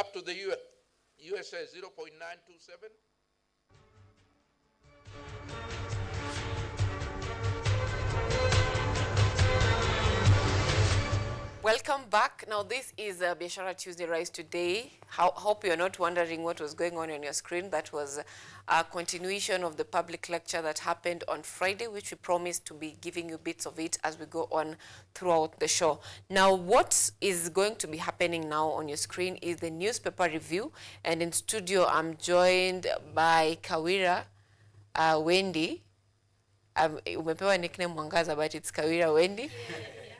up to the USA 0.927. Welcome back. Now this is Biashara Tuesday Rise today. Hope you're not wondering what was going on your screen. That was a continuation of the public lecture that happened on Friday, which we promised to be giving you bits of it as we go on throughout the show. Now what is going to be happening now on your screen is the newspaper review, and in studio I'm joined by Kawira Wendy. Umepewa nickname Mwangaza, but it's Kawira Wendy.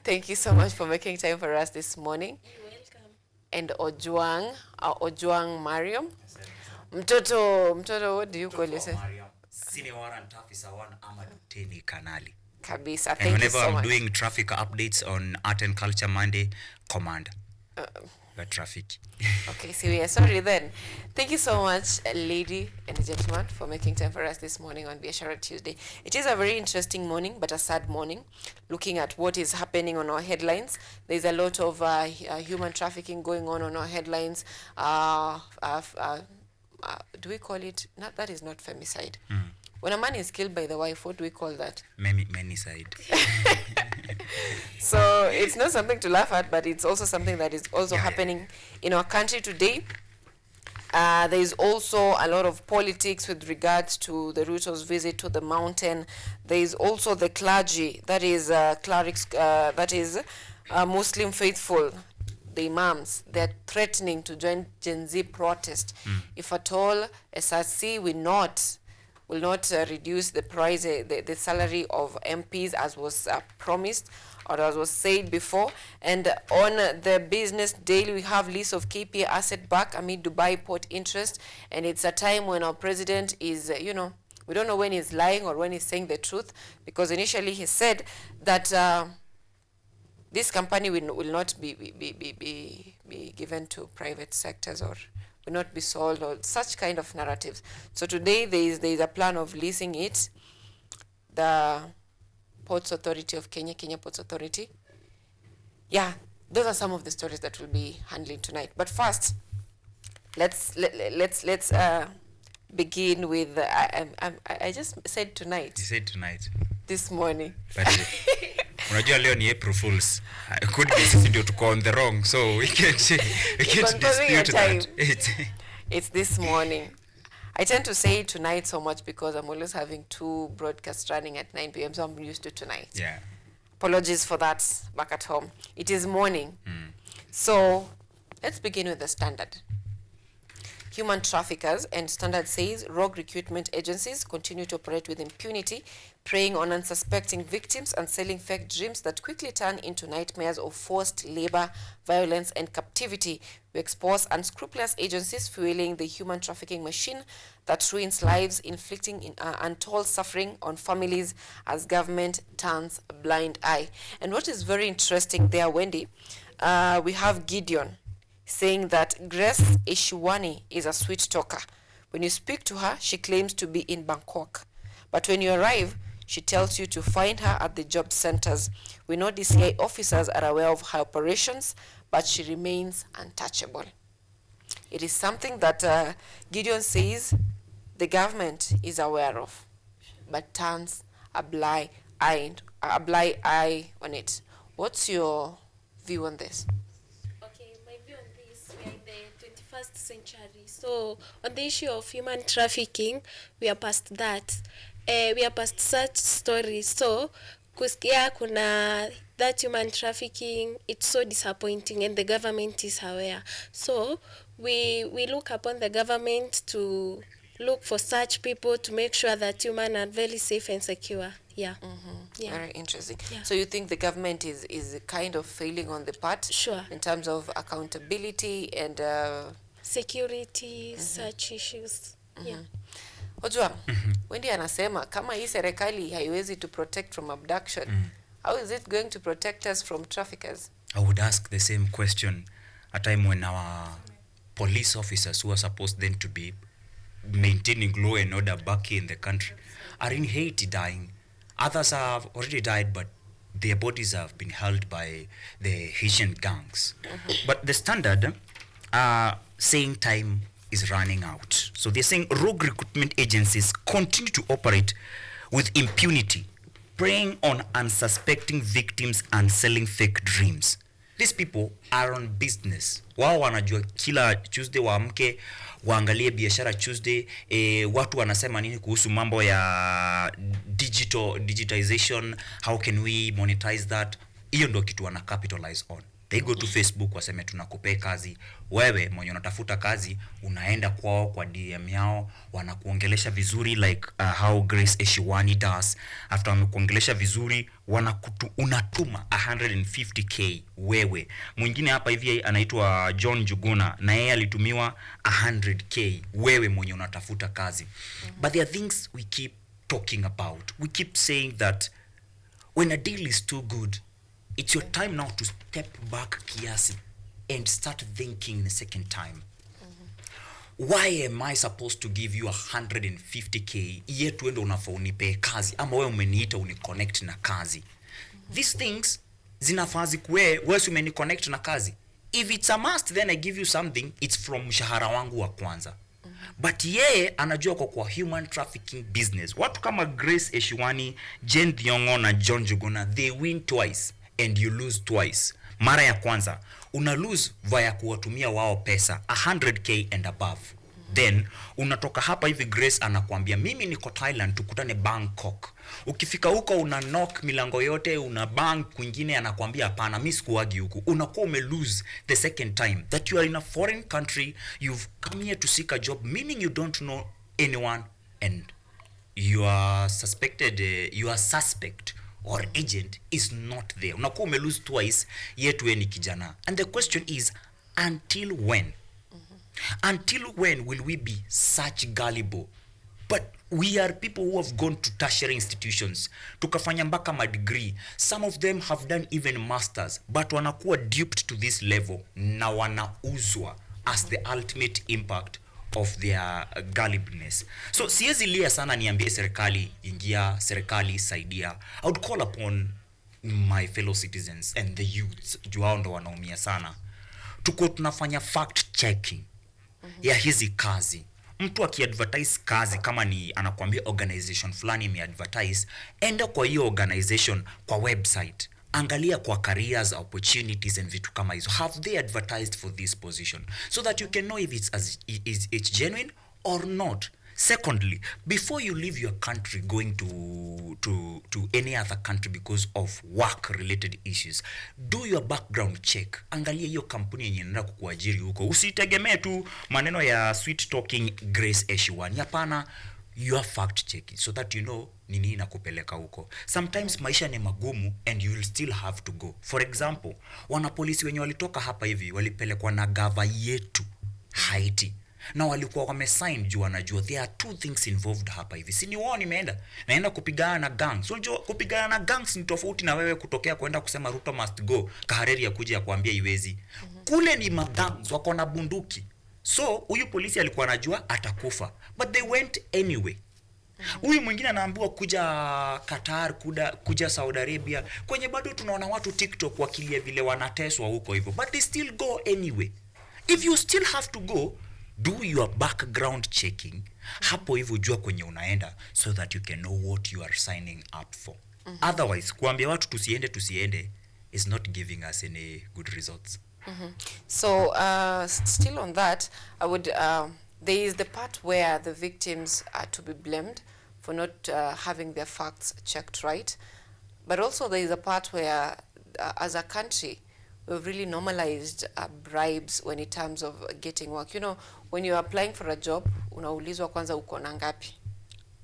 Thank you so much for making time for us this morning. You're welcome. And Ojwang Mariam. Mtoto, what do you call yourself? Senior warrant officer 1 Ahmad Teni Kanali. Kabisa, thank you so much. Whenever I'm doing traffic updates on Art and Culture Monday, command. The traffic. Okay, so we are sorry then. Thank you so much, lady and gentlemen, for making time for us this morning on Biashara Tuesday. It is a very interesting morning, but a sad morning, looking at what is happening on our headlines. There's a lot of human trafficking going on our headlines. Do we call it? Not, that is not femicide. When a man is killed by the wife, what do we call that? Many side. So it's not something to laugh at, but it's also something that is also happening in our country today. There is also a lot of politics with regards to the Ruto's visit to the mountain. There is also the clergy, that is clerics, that is Muslim faithful, the imams. They're threatening to join Gen Z protest if at all SRC will not reduce the price, the salary of MPs as was promised or as was said before. And on the Business Daily, we have list of KPA asset back amid Dubai port interest. And it's a time when our president is, we don't know when he's lying or when he's saying the truth, because initially he said that this company will not be given to private sectors or will not be sold, or such kind of narratives. So today there is a plan of leasing it. The Ports Authority of Kenya Ports Authority. Yeah, those are some of the stories that we'll be handling tonight. But first, let's begin with. I just said tonight. You said tonight. This morning. Unajua leo ni April Fools. Could be sisi ndio tuko on the wrong, so we can't dispute that. It's this morning. I tend to say tonight so much because I'm always having 2 broadcasts running at 9 p.m. so I'm used to tonight. Yeah. Apologies for that back at home. It is morning. So let's begin with the Standard. Human traffickers and Standard says rogue recruitment agencies continue to operate with impunity, preying on unsuspecting victims and selling fake dreams that quickly turn into nightmares of forced labor, violence, and captivity. We expose unscrupulous agencies fueling the human trafficking machine that ruins lives, inflicting untold suffering on families as government turns a blind eye. And what is very interesting there, Wendy, we have Gideon saying that Grace Eshiwani is a sweet talker. When you speak to her, she claims to be in Bangkok. But when you arrive, she tells you to find her at the job centers. We know DCI officers are aware of her operations, but she remains untouchable. It is something that Gideon says the government is aware of, but turns a blind eye on it. What's your view on this? We are in the 21st century. So on the issue of human trafficking, we are past that. We are past such stories. So kusikia kuna that human trafficking, it's so disappointing and the government is aware. So we look upon the government to look for such people to make sure that human are very safe and secure. Yeah. Yeah. Very interesting. Yeah. So you think the government is kind of failing on the part? Sure. In terms of accountability and security, such issues. Yeah. Ojwang, Wendy anasema kama hii serikali haiwezi to protect from abduction, how is it going to protect us from traffickers? I would ask the same question a time when our police officers who are supposed then to be maintaining law and order back in the country are in Haiti dying. Others have already died, but their bodies have been held by the Haitian gangs. But the Standard saying time is running out. So they're saying rogue recruitment agencies continue to operate with impunity, preying on unsuspecting victims and selling fake dreams. These people are on business. Wao wanajua kila Tuesday waamke waangalie biashara Tuesday. Watu wanasema nini kuhusu mambo ya digitization, how can we monetize that? Hiyo ndio kitu wana capitalize on. They go to Facebook waseme tunakupea kazi. Wewe mwenye unatafuta kazi unaenda kwao kwa DM yao, wanakuongelesha vizuri like how Grace Eshiwani does. After wamekuongelesha vizuri unatuma 150k wewe. Mwingine hapa hivi anaitwa John Juguna na yeye alitumiwa 100k wewe mwenye unatafuta kazi. But there are things we keep talking about. We keep saying that when a deal is too good, it's your time now to step back kiasi and start thinking the second time. Why am I supposed to give you 150k yet wendo unafaa unipe kazi ama wewe umeniita uniconnect na kazi? These things zinafaa zikuwe wewe umeniconnect na kazi. If it's a must, then I give you something, it's from mshahara wangu wa kwanza. But yeye anajua kwa human trafficking business. Watu kama Grace Eshiwani, Jane Thiongo na John Juguna, they win twice and you lose twice. Mara ya kwanza una lose via kuwatumia wao pesa 100k and above. Then unatoka hapa hivi Grace anakuambia mimi niko Thailand tukutane Bangkok. Ukifika huko una knock milango yote, una bang kwingine anakuambia hapana mimi sikuagi huku. Unakuwa ume lose the second time that you are in a foreign country, you've come here to seek a job meaning you don't know anyone and you are suspect or agent is not there. Unakuwa ume lose twice yet we ni kijana. And the question is until when? Until when will we be such gullible? But we are people who have gone to tertiary institutions. Tukafanya mpaka ma degree. Some of them have done even masters. But wanakuwa duped to this level. Na wanauzwa as the ultimate impact of their gullibleness. So siezi lia sana niambie serikali ingia, serikali saidia. I would call upon my fellow citizens and the youths. Juu hao ndo wanaumia sana. Tuko tunafanya fact checking ya hizi kazi. Mtu akiadvertise kazi kama ni anakuambia organization fulani imeadvertise, enda kwa hiyo organization kwa website. Angalia kwa careers opportunities and vitu kama hizo. Have they advertised for this position? So that you can know if it's genuine or not. Secondly, before you leave your country going to any other country because of work related issues, do your background check. Angalia hiyo kampuni yenye inaenda kukuajiri huko. Usitegemee tu maneno ya sweet talking Grace Eshiwani. Hapana, you are fact checking so that you know nini inakupeleka huko. Sometimes maisha ni magumu and you will still have to go. For example, wanapolisi wenye walitoka hapa hivi walipelekwa na gava yetu Haiti. Na walikuwa wamesign juu wanajua there are two things involved hapa hivi. Si ni wao naenda kupigana na gangs. So unajua kupigana na gangs ni tofauti na wewe kutokea kwenda kusema Ruto must go. Kahareri ya kuja ya kuambia iwezi. Kule ni magangs wako na bunduki. So huyu polisi alikuwa anajua atakufa. But they went anyway. Huyu mwingine anaambiwa kuja Qatar, kuja Saudi Arabia. Kwenye bado tunaona watu TikTok wakilia vile wanateswa huko hivyo. But they still go anyway. If you still have to go, do your background checking. Hapo hivyo jua kwenye unaenda so that you can know what you are signing up for. Otherwise, kuambia watu tusiende is not giving us any good results. So, still on that, I would, there is the part where the victims are to be blamed for not having their facts checked right. But also there is a part where, as a country, we've really normalized bribes when in terms of getting work. You know, when you're applying for a job, unaulizwa kwanza uko na ngapi.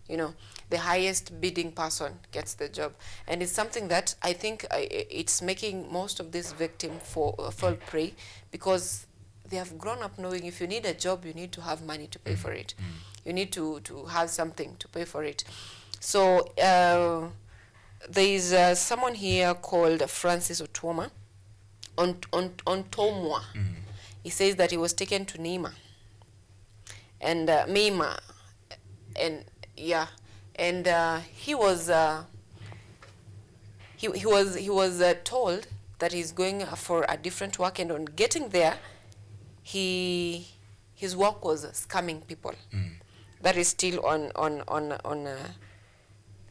You know, the highest bidding person gets the job. And it's something that I think it's making most of this victim fall prey, because they have grown up knowing if you need a job, you need to have money to pay for it. You need to have something to pay for it. So there is someone here called Francis Otuoma on Tomwa. He says that he was taken to Nima and Mima, and yeah, and he was told that he's going for a different work, and on getting there, he his work was scamming people. That is still on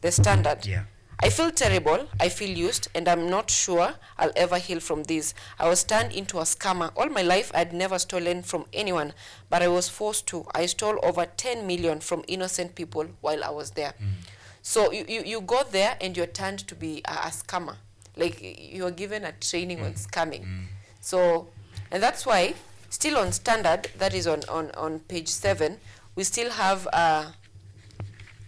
the standard. Yeah. I feel terrible, I feel used, and I'm not sure I'll ever heal from this. I was turned into a scammer. All my life, I'd never stolen from anyone, but I was forced to. I stole over 10 million from innocent people while I was there. So you go there and you're turned to be a scammer. Like, you're given a training on scamming. So, and that's why, still on standard, that is on page 7, we still have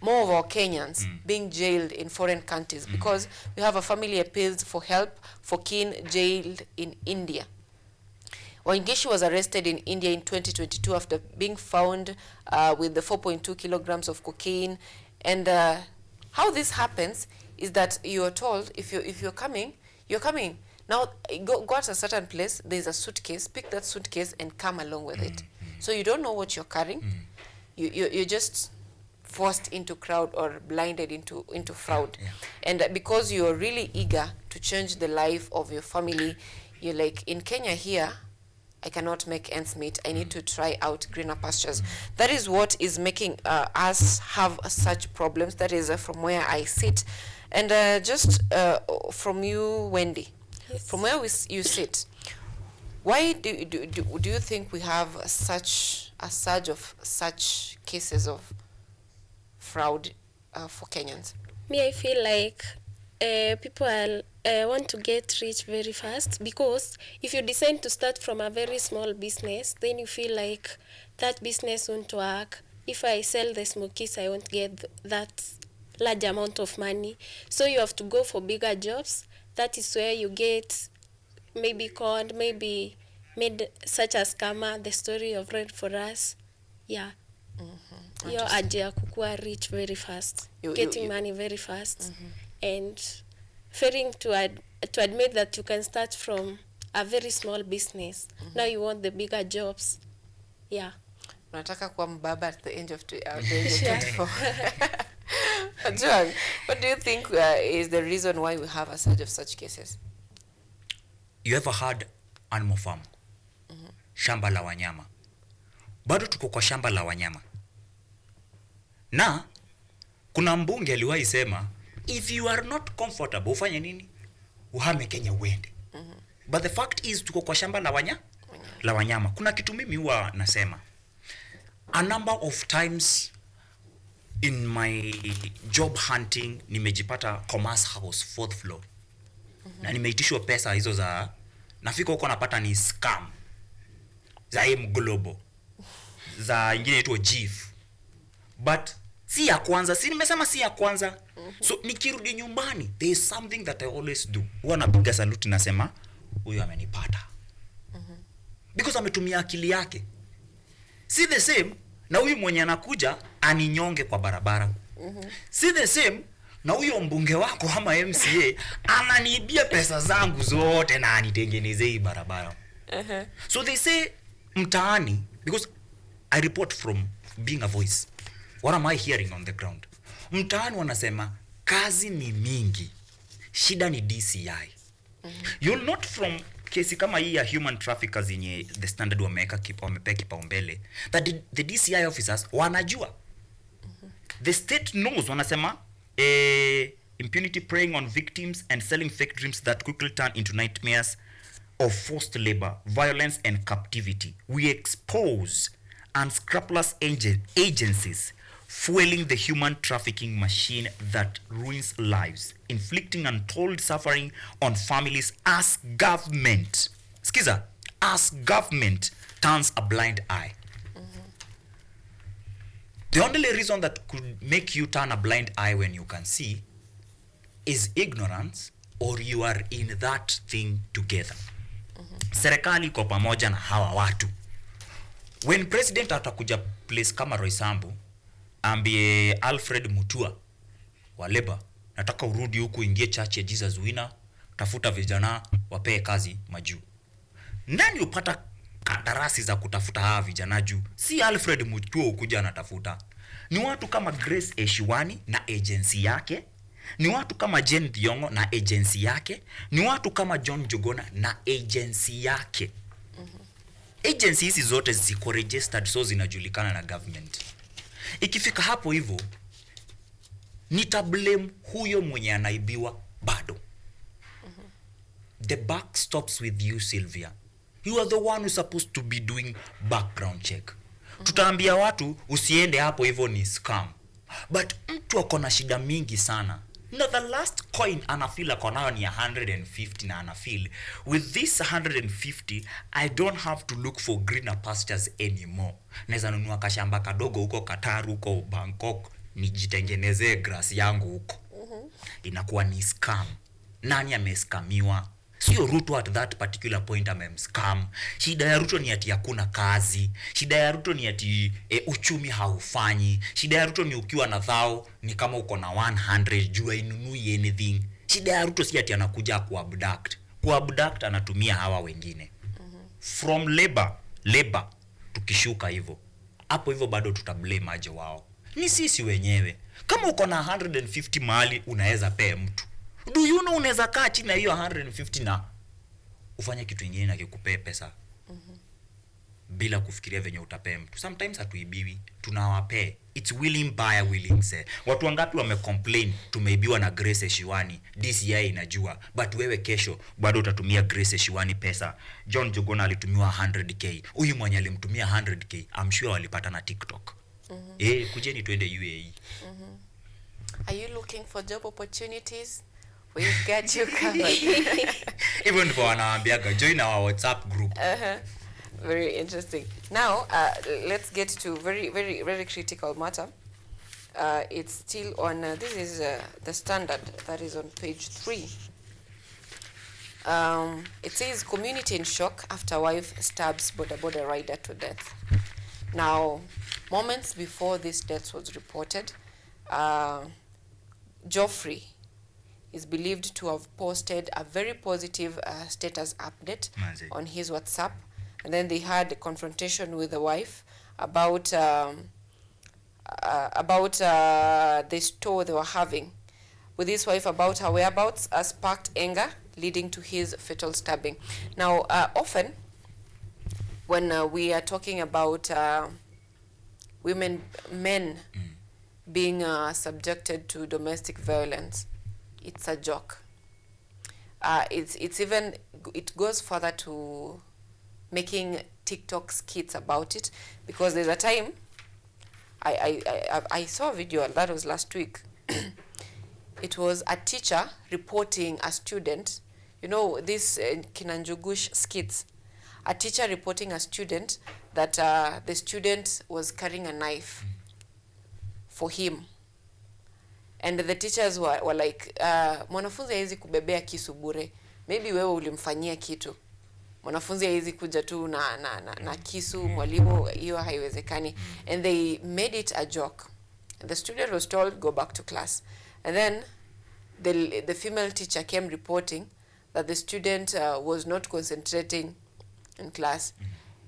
more of our Kenyans being jailed in foreign countries because we have a family appeals for help for kin jailed in India. Wangeshi was arrested in India in 2022 after being found with the 4.2 kilograms of cocaine. And how this happens is that you are told if you're coming, you're coming. Now go to a certain place. There's a suitcase. Pick that suitcase and come along with it. So you don't know what you're carrying. You're just forced into crowd or blinded into fraud. And because you're really eager to change the life of your family, you're like, in Kenya here, I cannot make ends meet. I need to try out greener pastures. That is what is making us have such problems. That is from where I sit. And just from you, Wendy, from where you sit, why do you think we have such a surge of such cases of fraud for Kenyans? Me, I feel like people want to get rich very fast, because if you decide to start from a very small business, then you feel like that business won't work. If I sell the smokies, I won't get that large amount of money. So you have to go for bigger jobs. That is where you get maybe conned, maybe made such a scammer, the story of Red for Us. Yeah. Your idea kukua rich very fast, getting money very fast, and failing to admit that you can start from a very small business. Now you want the bigger jobs. Yeah. Nataka kuwa mbaba at the age of 24. John, what do you think is the reason why we have a surge of such cases? You ever heard animal farm? Shamba la wanyama. Bado tuko kwa shamba la wanyama. Na kuna mbunge aliwahi sema, if you are not comfortable, ufanye nini? Uhame Kenya uende. But the fact is tuko kwa shamba la wanyama. Kuna kitu mimi huwa nasema, a number of times in my job hunting nimejipata Commerce House 4th floor. Na nimeitishwa pesa hizo za, nafika huko napata ni scam za Global, za ingine inaitwa GIF. But si ya kwanza, si nimesema si ya kwanza. So nikirudi nyumbani, there is something that I always do. Huwa napiga salute nasema, huyu amenipata. Because ametumia akili yake. Si the same na huyu mwenye anakuja aninyonge kwa barabara. Si the same na huyo mbunge wako ama MCA ananiibia pesa zangu zote na anitengenezee hii barabara. So they say mtaani, because I report from being a voice. What am I hearing on the ground? Mtaani wanasema kazi ni mingi, shida ni DCI. You'll not from kesi kama hii ya human traffickers yenye the standard wamepea kipaumbele, that the DCI officers wanajua. The state knows, wanasema impunity preying on victims and selling fake dreams that quickly turn into nightmares of forced labor, violence and captivity. We expose unscrupulous agencies fueling the human trafficking machine that ruins lives, inflicting untold suffering on families as government turns a blind eye. The only reason that could make you turn a blind eye when you can see is ignorance, or you are in that thing together. Serikali iko pamoja na hawa watu. When president atakuja place kama Roysambu, ambie Alfred Mutua wa Labour, nataka urudi huku ingie church ya Jesus Winner, tafuta vijana wapee kazi majuu. Nani upata kandarasi za kutafuta hawa vijana juu? Si Alfred Mutua ukuja anatafuta. Ni watu kama Grace Eshiwani na agency yake, ni watu kama Jen Thiongo na agency yake, ni watu kama John Jogona na agency yake. Agencies hizi zote ziko registered, so zinajulikana na government. Ikifika hapo hivyo, nitablame huyo mwenye anaibiwa bado. The buck stops with you, Sylvia. You are the one who's supposed to be doing background check. Tutaambia watu usiende hapo hivyo ni scam. But mtu ako na shida mingi sana. Na the last coin anafeel ako nayo ni 150 na anafeel with this 150 I don't have to look for greener pastures anymore. Naweza nunua kashamba kadogo huko Qatar, huko Bangkok, nijitengenezee grass yangu huko. Inakuwa ni scam. Nani ameskamiwa? Sio Ruto at that particular point amemscam. Shida ya Ruto ni ati hakuna kazi. Shida ya Ruto ni ati uchumi haufanyi. Shida ya Ruto ni ukiwa na thao ni kama uko na 100 jua inunui anything. Shida ya Ruto si ati anakuja kuabduct. Kuabduct anatumia hawa wengine. From labor tukishuka hivyo. Hapo hivyo bado tutablame aje wao. Ni sisi wenyewe. Kama uko na 150 mahali unaweza pea mtu. Do you know unaweza kaa chini na hiyo 150 na ufanye kitu kingine na kikupee pesa bila kufikiria venye utapea mtu. Sometimes hatuibiwi, tunawapea. It's willing buyer, willing sell. Watu wangapi wamecomplain tumeibiwa na Grace Eshiwani, DCI inajua, but wewe kesho bado utatumia Grace Eshiwani pesa. John Jogona alitumiwa 100k. Huyu mwenye alimtumia 100k, I'm sure walipata na TikTok. Kujeni tuende UAE. Are you looking for job opportunities? We've got you covered. Even for wanawaambiaga join our WhatsApp group. Very interesting. Now, let's get to very critical matter. It's still on, this is the Standard, that is on page 3. It says, community in shock after wife stabs border rider to death. Now, moments before this death was reported, Geoffrey is believed to have posted a very positive status update on his WhatsApp, and then they had a confrontation with the wife about the store they were having with his wife about her whereabouts, sparked anger leading to his fatal stabbing. Now, often when we are talking about men being subjected to domestic violence, it's a joke. It goes further to making TikTok skits about it, because there's a time I saw a video that was last week. It was a teacher reporting a student, you know, this Kinanjugush skits. A teacher reporting a student that the student was carrying a knife for him. And the teachers were like, mwanafunzi haizi kubebea kisu bure. Maybe wewe ulimfanyia kitu. Mwanafunzi haizi kuja tu na kisu, mwalimu, hiyo haiwezekani. And they made it a joke. And the student was told, go back to class. And then the female teacher came reporting that the student was not concentrating in class.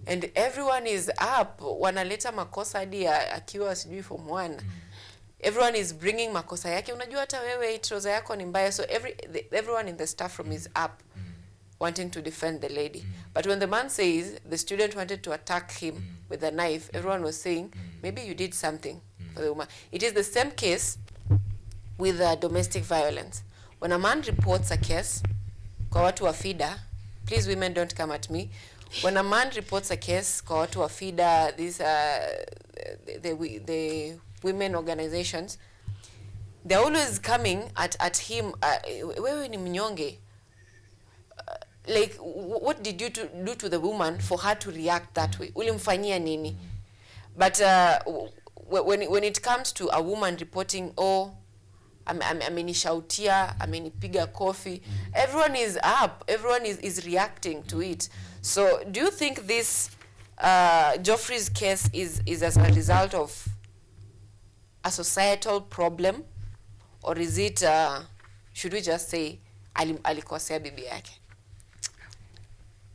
And everyone is up. Wanaleta makosa hadi akiwa sijui form 1. Everyone is bringing makosa yake. Unajua hata wewe trouser yako ni mbaya. So everyone in the staff room is up wanting to defend the lady. But when the man says the student wanted to attack him with a knife, everyone was saying, maybe you did something for the woman. It is the same case with domestic violence. When a man reports a case, kwa watu wa FIDA, please women don't come at me. When a man reports a case, kwa watu wa FIDA, these the women organizations, they're always coming at him, wewe ni mnyonge. Like, what did you do to the woman for her to react that way? Ulimfanyia nini? But when it comes to a woman reporting, oh, amenishautia, amenipiga kofi, everyone is up, everyone is reacting to it. So do you think this Geoffrey's case is as a result of a societal problem, or is it should we just say alikosea bibi yake?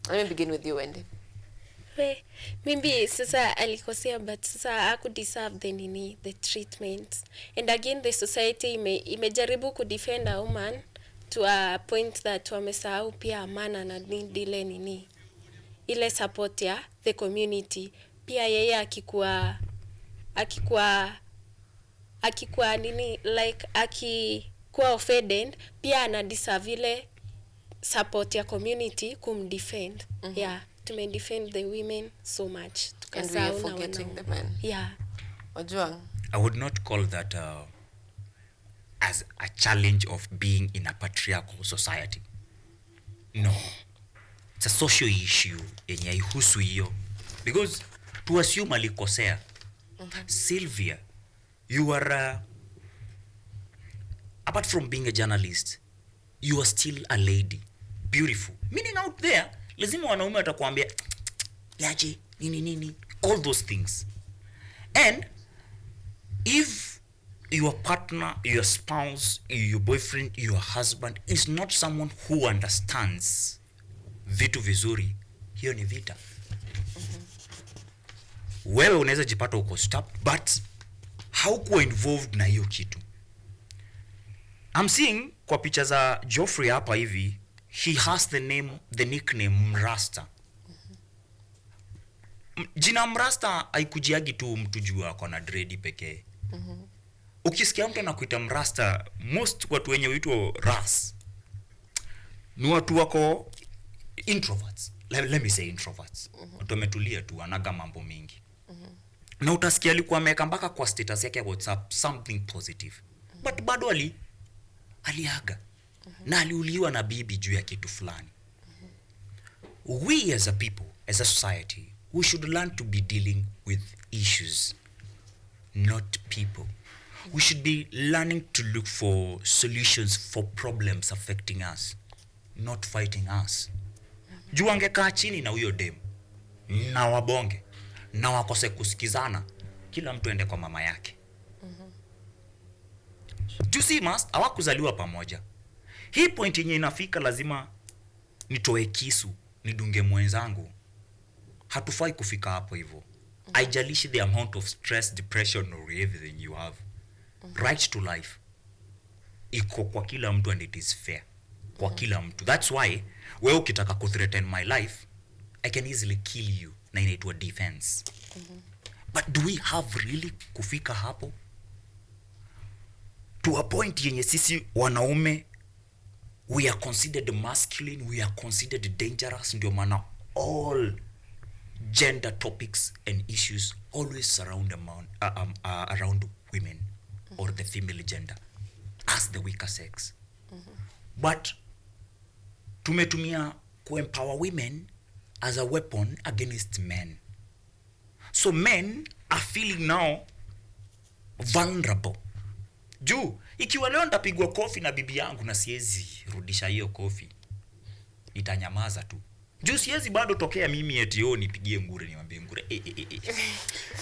Let me begin with you, Wendy. Maybe sasa alikosea, but sasa haku deserve the treatment. And again, the society imejaribu kudefend a woman to a point that wamesahau pia amana na dile nini. ile support ya the community. Pia yeye akikuwa nini like akikuwa offended, pia ana deserve ile support ya community kumdefend. Yeah, defend the women so much. And we are forgetting the men. Yeah. Ojwang. I would not call that as a challenge of being in a patriarchal society. No. It's a social issue yenye haihusu hiyo. Because to assume alikosea. Sylvia, you are apart from being a journalist, you are still a lady. Beautiful. Meaning out there, lazima wanaume watakwambia yaje nini all those things. And if your partner, your spouse, your boyfriend, your husband is not someone who understands vitu vizuri, hiyo ni vita. Wewe unaweza jipata uko stop, but haukuwa involved na hiyo kitu. I'm seeing kwa picha za Geoffrey hapa hivi, he has the nickname Mrasta. Jina Mrasta haikujiagi tu mtu juu ako na dread pekee. Ukisikia mtu anakuita Mrasta, most watu wenye huitwa ras ni watu wako introverts. Let me say introverts. Watu wametulia tu, anaga mambo mingi. Na utasikia alikuwa ameweka mpaka kwa status yake ya WhatsApp something positive. But bado aliaga. Na aliuliwa na bibi juu ya kitu fulani. We as a people, as a society, we should learn to be dealing with issues, not people. We should be learning to look for solutions for problems affecting us, not fighting us. Juu angekaa chini na huyo dem, na wabonge, na wakose kusikizana, kila mtu ende kwa mama yake. Juu si must, hawakuzaliwa pamoja. Hii point yenye inafika lazima nitoe kisu, nidunge mwenzangu. Hatufai kufika hapo hivyo. Haijalishi the amount of stress, depression or everything you have. Right to life iko kwa kila mtu and it is fair. Kwa kila mtu. That's why wewe ukitaka kuthreaten my life, I can easily kill you. Na inaitwa defense. But do we have really kufika hapo? To a point yenye sisi wanaume we are considered masculine, we are considered dangerous, ndio maana all gender topics and issues always surround around women or the female gender as the weaker sex. But tumetumia kuempower women as a weapon against men. So men are feeling now vulnerable. Juu, ikiwa leo nitapigwa kofi na bibi yangu na siwezi rudisha hiyo kofi, nitanyamaza tu. Juu siwezi bado tokea mimi eti nipigie ngure nimwambie ngure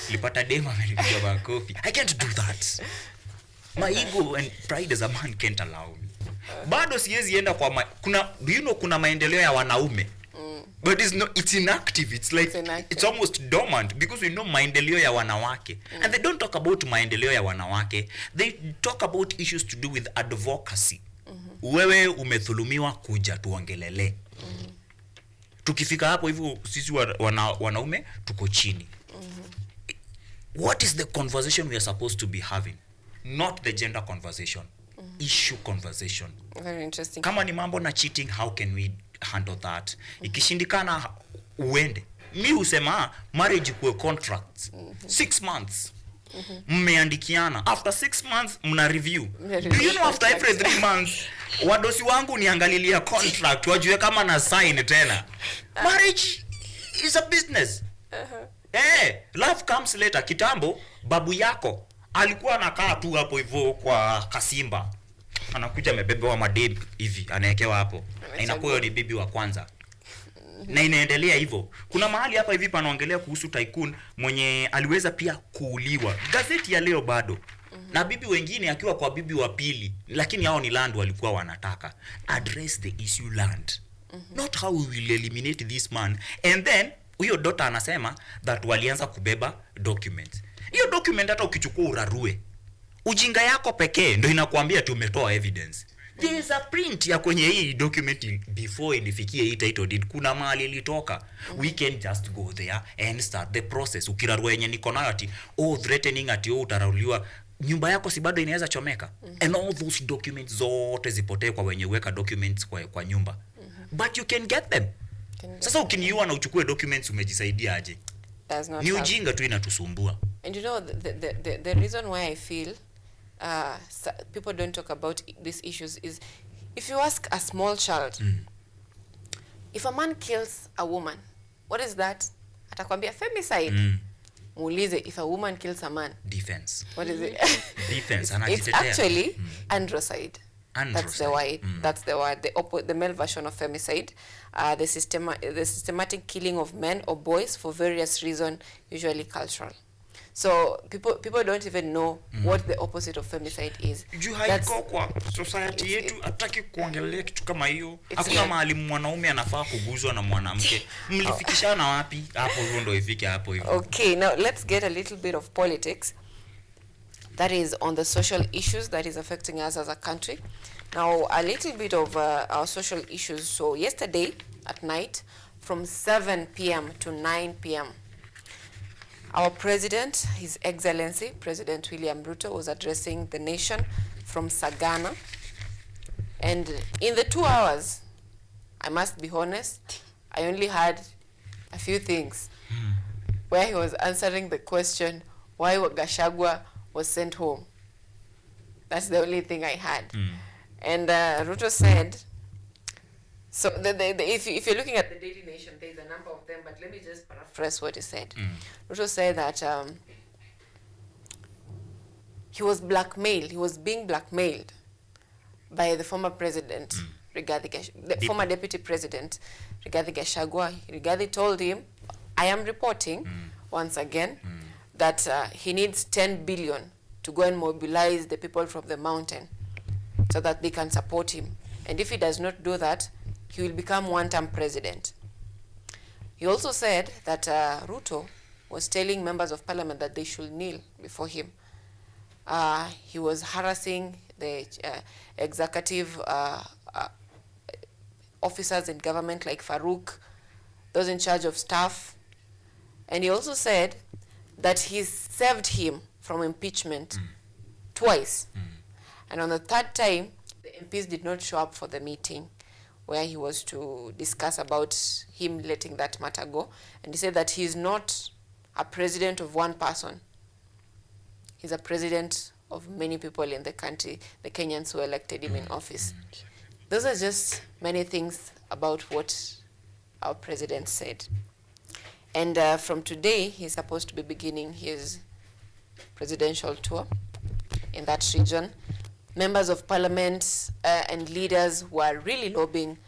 nilipata dema amenipiga kofi. I can't do that. My ego and pride as a man can't allow me. Bado siwezi enda kwa kuna maendeleo ya wanaume. But it's inactive. It's like it's almost dormant because we know maendeleo ya wanawake. And they don't talk about maendeleo ya wanawake. They talk about issues to do with advocacy. Wewe umethulumiwa, kuja tuongelele. Tukifika hapo hivyo sisi wanaume tuko chini. What is the conversation we are supposed to be having? Not the gender conversation. Issue conversation. Very interesting. Kama ni mambo na cheating, how can we handle that? Ikishindikana uende. Mi husema marriage kuwe contract. 6 months. Mmeandikiana. After 6 months mna review. Do you know after every 3 months wadosi wangu niangalilia contract wajue kama na sign tena. Marriage is a business. Love comes later. Kitambo babu yako alikuwa anakaa tu hapo hivyo kwa kasimba. Anakuja amebebewa madem hivi, anaekewa hapo. Inakuwa ni bibi wa kwanza. Na inaendelea hivyo. Kuna mahali hapa hivi panaongelea kuhusu tycoon mwenye aliweza pia kuuliwa. Gazeti ya leo bado. Na bibi wengine akiwa kwa bibi wa pili, lakini hao ni land walikuwa wanataka. Address the issue land. Not how we will eliminate this man. And then huyo daughter anasema that walianza kubeba documents. Hiyo document hata ukichukua urarue, ujinga yako pekee ndio inakuambia tu umetoa evidence. There is a print ya kwenye hii document before inifikie hii title deed. Kuna mahali ilitoka. We can just go there and start the process. Ukirarua yenye niko nayo ati threatening ati utarauliwa, nyumba yako si bado inaweza chomeka. And all those documents zote zipotee kwa wenye weka documents kwa nyumba. But you can get them. Sasa ukiniua na uchukue documents umejisaidia aje? Ni ujinga tu inatusumbua. And you know, the reason why I feel people don't talk about these issues is, if you ask a small child, if a man kills a woman, what is that? Atakwambia femicide. Muulize, if a woman kills a man, Defense. what is it? Defense. It's actually androcide. That's the word. That's the word. The male version of femicide. The systematic killing of men or boys for various reasons, usually cultural. So people don't even know what the opposite of femicide is. Haiko kwa society yetu hataki kuongelea kitu kama hiyo. Hakuna mahali mwanaume anafaa kuguzwa na mwanamke. Mlifikishana wapi? Hapo ndo ifike hapo hivyo. Okay, now let's get a little bit of politics. That is on the social issues that is affecting us as a country. Now, a little bit of our social issues. So yesterday at night, from 7 p.m. to 9 p.m., our president, His Excellency, President William Ruto, was addressing the nation from Sagana. And in the 2 hours, I must be honest, I only had a few things where he was answering the question why Gachagua was sent home. That's the only thing I had. And Ruto said, so if you're looking at the Daily Nation, there's a number of them, but let me just paraphrase what he said. Ruto said that he was being blackmailed by the former president, the former deputy president, Rigathi Gachagua. Rigathi told him, I am reporting once again that he needs 10 billion to go and mobilize the people from the mountain so that they can support him. And if he does not do that, he will become one-term president. He also said that Ruto was telling members of parliament that they should kneel before him. He was harassing the executive officers in government like Farouk, those in charge of staff. And he also said that he saved him from impeachment twice. And on the third time, the MPs did not show up for the meeting where he was to discuss about him letting that matter go. And he said that he is not a president of one person. He's a president of many people in the country, the Kenyans who elected him in office. Those are just many things about what our president said. And from today, he's supposed to be beginning his presidential tour in that region. Members of parliament and leaders were really lobbying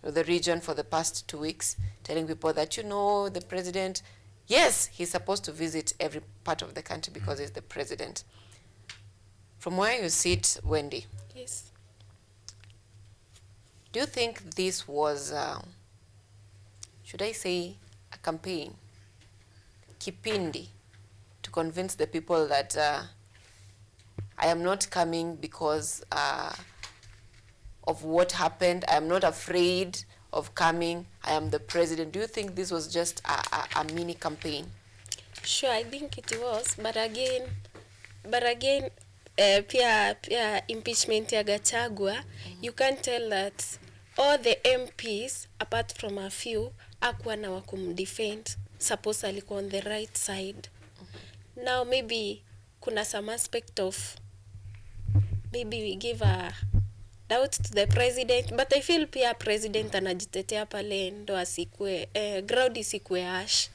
the region for the past 2 weeks, telling people that, you know, the president, yes, he's supposed to visit every part of the country because he's the president. From where you sit, Wendy, Yes. do you think this was, should I say, a campaign, kipindi, to convince the people that I am not coming because of what happened. I am not afraid of coming. I am the president. Do you think this was just a mini campaign? Sure, I think it was, but again, pia impeachment ya Gachagua, you can't tell that all the MPs, apart from a few, hakuwa na wakumdefend. Suppose alikuwa on the right side. Now maybe kuna some aspect of, maybe we give a doubt to the president, but I feel pia president anajitetea pale ndo asikue, ground isikue ash.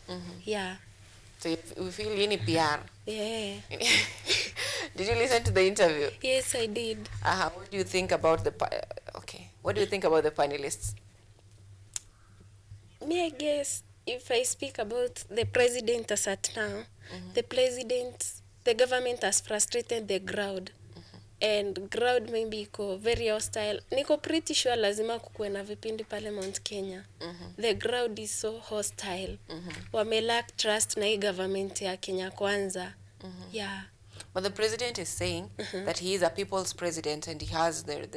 Yeah. So you feel any PR? Yeah. Did you listen to the interview? Yes, I did. What do you think about the what do you think about the panelists? Me, I guess, if I speak about the president as at now, the government has frustrated the crowd. And crowd maybe iko very hostile. Niko pretty sure lazima kukuwe na vipindi pale Mount Kenya. The crowd is so hostile. Wame lack trust na hii government ya Kenya Kwanza. Yeah. But the president is saying that he is a people's president and he has the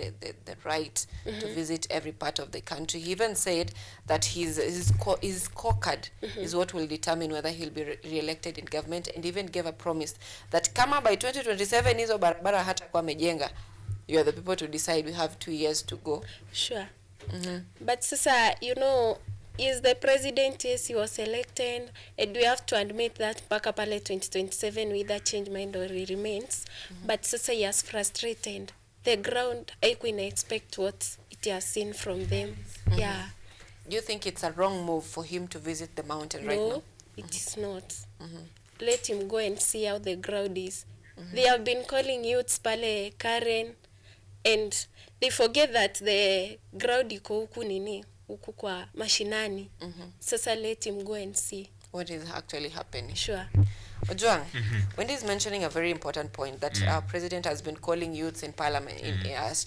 right to visit every part of the country. He even said that his scorecard is what will determine whether he'll be re-elected in government, and even gave a promise that kama by 2027 hizo barabara hata kwa mejenga, you are the people to decide. We have 2 years to go. Sure. But sasa, you know, is the president, yes, he was elected, and we have to admit that mpaka pale 2027 whether change mind or he remains. But sasa he has frustrated the ground. Haikuwa ina expect what it has seen from them. Yeah. Do you think it's a wrong move for him to visit the mountain right No, now? it is not. Let him go and see how the ground is. They have been calling youths pale Karen, and they forget that the ground iko huku nini, huku kwa mashinani. Sasa let him go and see. What is actually happening? Sure. Ojwang, Wendy is mentioning a very important point that our president has been calling youths in parliament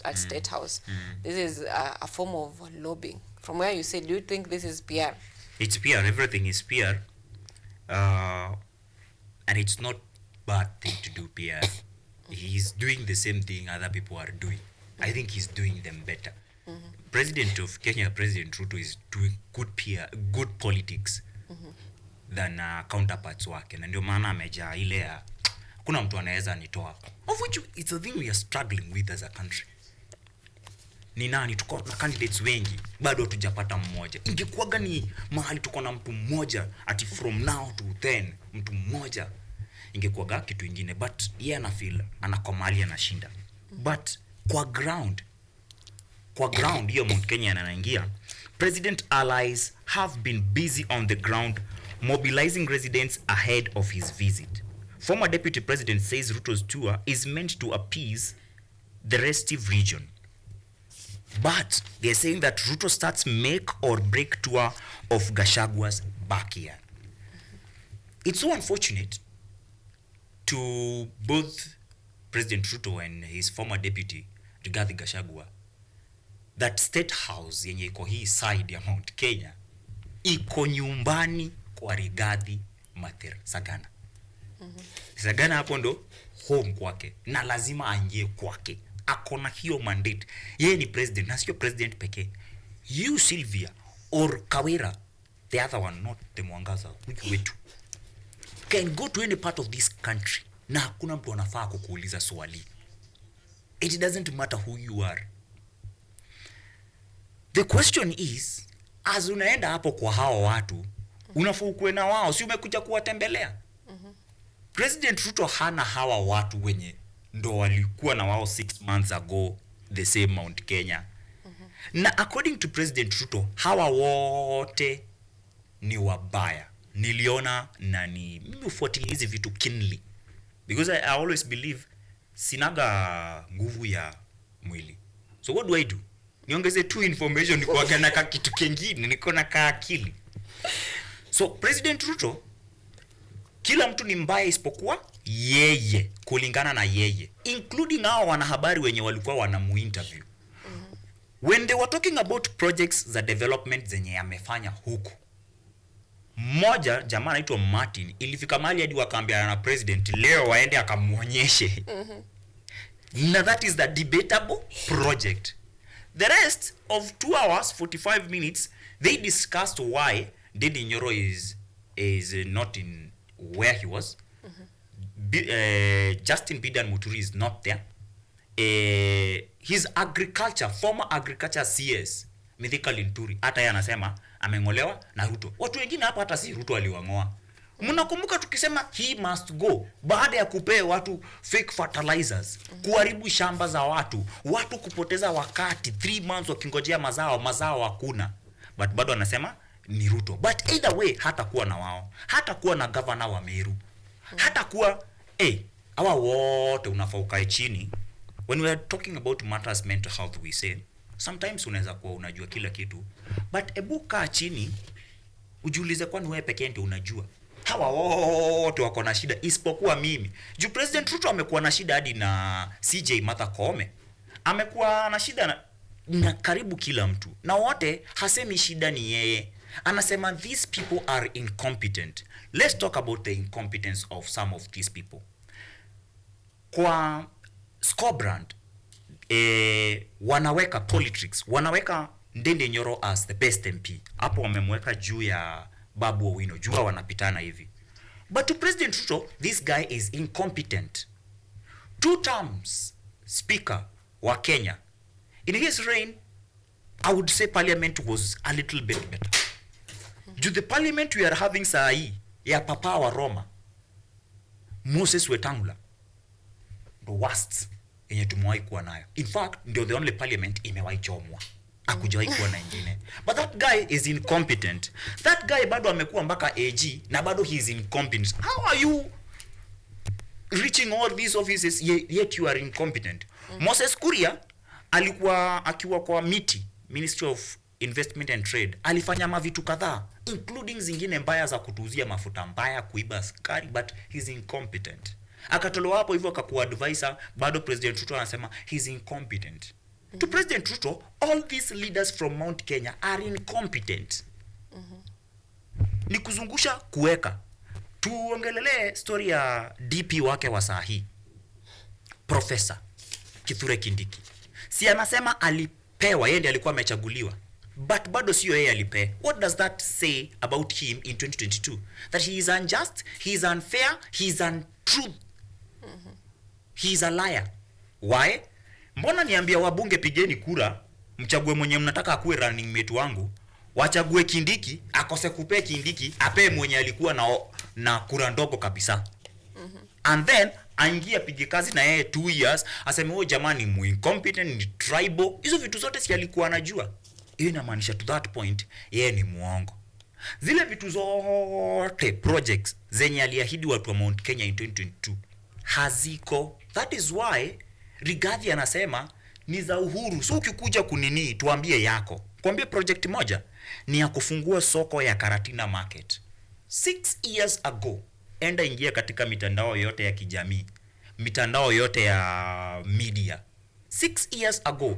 at State House. This is a form of lobbying. From where you said, do you think this is PR? It's PR. Everything is PR. And it's not bad thing to do PR. He's doing the same thing other people are doing. I think he's doing them better. President of Kenya, President Ruto, is doing good PR, good politics than counterparts wake. Na ndio maana amejaa ile ya kuna mtu anaweza nitoa. Of which it's a thing we are struggling with as a country. Ni nani tuko na candidates wengi bado hatujapata mmoja. Ingekuwaga ni mahali tuko na mtu mmoja ati from now to then mtu mmoja, ingekuwaga kitu kingine, but yeye ana feel anakomali anashinda. But kwa ground hiyo Mount Kenya anaingia, president allies have been busy on the ground mobilizing residents ahead of his visit. Former deputy president says Ruto's tour is meant to appease the restive region. But they're saying that Ruto starts make or break tour of Gashagua's backyard. It's so unfortunate to both President Ruto and his former deputy, Rigathi Gachagua, that State House yenye iko hii side ya Mount Kenya iko nyumbani kwa Rigathi Sagana. Sagana hapo ndo home kwake na lazima aingie kwake. Akona hiyo mandate. Yeye ni president, na sio president pekee. You Sylvia or Kawira, the other one, not the Mwangaza, wetu, can go to any part of this country na hakuna mtu anafaa kukuuliza swali. It doesn't matter who you are. The question is, as unaenda hapo kwa hao watu, unafaa kuwe na wao, si umekuja kuwatembelea? President Ruto hana hawa watu wenye ndo walikuwa na wao 6 months ago the same Mount Kenya. Na according to President Ruto, hawa wote ni wabaya. Niliona na mimi ufuatilia hizi vitu keenly, because I always believe sinaga nguvu ya mwili. So what do? Niongeze tu information ni kwa gana ka kitu kingine, niko na ka akili. So President Ruto, kila mtu ni mbaya isipokuwa yeye, kulingana na yeye, including hao wanahabari wenye walikuwa wanamuinterview. When they were talking about projects za development zenye amefanya huko, mmoja jamaa anaitwa Martin ilifika mahali hadi wakaambia na president leo waende akamuonyeshe. Na that is the debatable project. The rest of 2 hours 45 minutes they discussed why Ndindi Nyoro is not in where he was. Justin Bidan Muturi is not there. His former agriculture CS Mithika Linturi hata yeye anasema amengolewa na Ruto. Watu wengine hapa hata si Ruto aliwangoa. Mnakumbuka tukisema he must go baada ya kupea watu fake fertilizers, kuharibu shamba za watu kupoteza wakati 3 months wakingojea mazao hakuna. But bado anasema ni Ruto. But either way hata kuwa na wao, hata kuwa na governor wa Meru, hata kuwa hawa wote unafaa ukae chini. When we are talking about matters mental health, we say sometimes unaweza kuwa unajua kila kitu, but ebu kaa chini ujiulize, kwani wewe pekee ndio unajua? Hawa wote wako na shida isipokuwa mimi. Juu President Ruto amekuwa na shida hadi na CJ Martha Koome, amekuwa na shida na karibu kila mtu, na wote hasemi shida ni yeye. Anasema these people are incompetent. Let's talk about the incompetence of some of these people. kwa Scobrand wanaweka politics, wanaweka Ndende Nyoro as the best MP. Hapo wamemweka juu ya Babu Owino, jua wanapitana hivi. But to President Ruto, this guy is incompetent. 2 terms speaker wa Kenya. In his reign, I would say parliament was a little bit better. To the parliament we are having saa hii ya papa wa Roma, Moses Wetangula, the worst yenye tumewahi kuwa nayo. In fact, ndio the only parliament imewahi chomwa. Hakujawahi kuwa na ingine. But that guy is incompetent. That guy bado amekuwa mpaka AG na bado he is incompetent. How are you reaching all these offices yet you are incompetent? Moses Kuria alikuwa akiwa kwa MITI, Ministry of Investment and Trade, alifanya mavitu kadhaa including zingine mbaya za kutuuzia mafuta mbaya, kuiba sukari, but he's incompetent. Akatolewa hapo hivyo akakuwa advisor, bado President Ruto anasema he's incompetent. To President Ruto, all these leaders from Mount Kenya are incompetent. Ni kuzungusha kuweka. Tuongelele story ya DP wake wa sahi, Professor Kithure Kindiki. Si anasema alipewa, yeye ndiye alikuwa amechaguliwa. But bado sio yeye alipe. What does that say about him in 2022? That he is unjust, he is unfair, he is untrue. He is a liar. Why? Mbona niambia wabunge pigeni kura, mchague mwenye mnataka akuwe running mate wangu, wachague Kindiki, akose kupe Kindiki, ape mwenye alikuwa na kura ndogo kabisa. And then aingia pige kazi na yeye 2 years, aseme oh jamani mu incompetent, ni tribal. Hizo vitu zote si alikuwa anajua. Hiyo inamaanisha to that point yeye ni muongo. Zile vitu zote projects zenye aliahidi watu wa Mount Kenya in 2022 haziko. That is why Rigathi anasema ni za Uhuru. So ukikuja kunini tuambie yako. Kwambie project moja ni ya kufungua soko ya Karatina Market. 6 years ago, enda ingia katika mitandao yote ya kijamii, mitandao yote ya media. 6 years ago,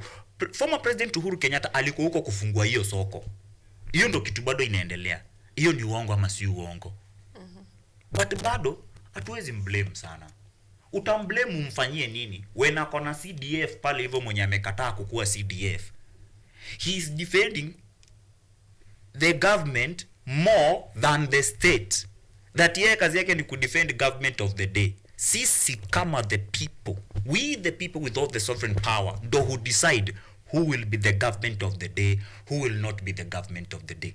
former President Uhuru Kenyatta alikuwa huko kufungua hiyo soko. Hiyo ndo kitu bado inaendelea. Hiyo ni uongo ama si uongo? But bado hatuwezi mblame sana. Utamblame umfanyie nini? When akona CDF pale hivyo mwenye amekataa kukua CDF. He is defending the government more than the state. That yeye kazi yake ni kudefend government of the day. Sisi kama the people, we the people with all the sovereign power, do who decide who will be the government of the day, who will not be the government of the day.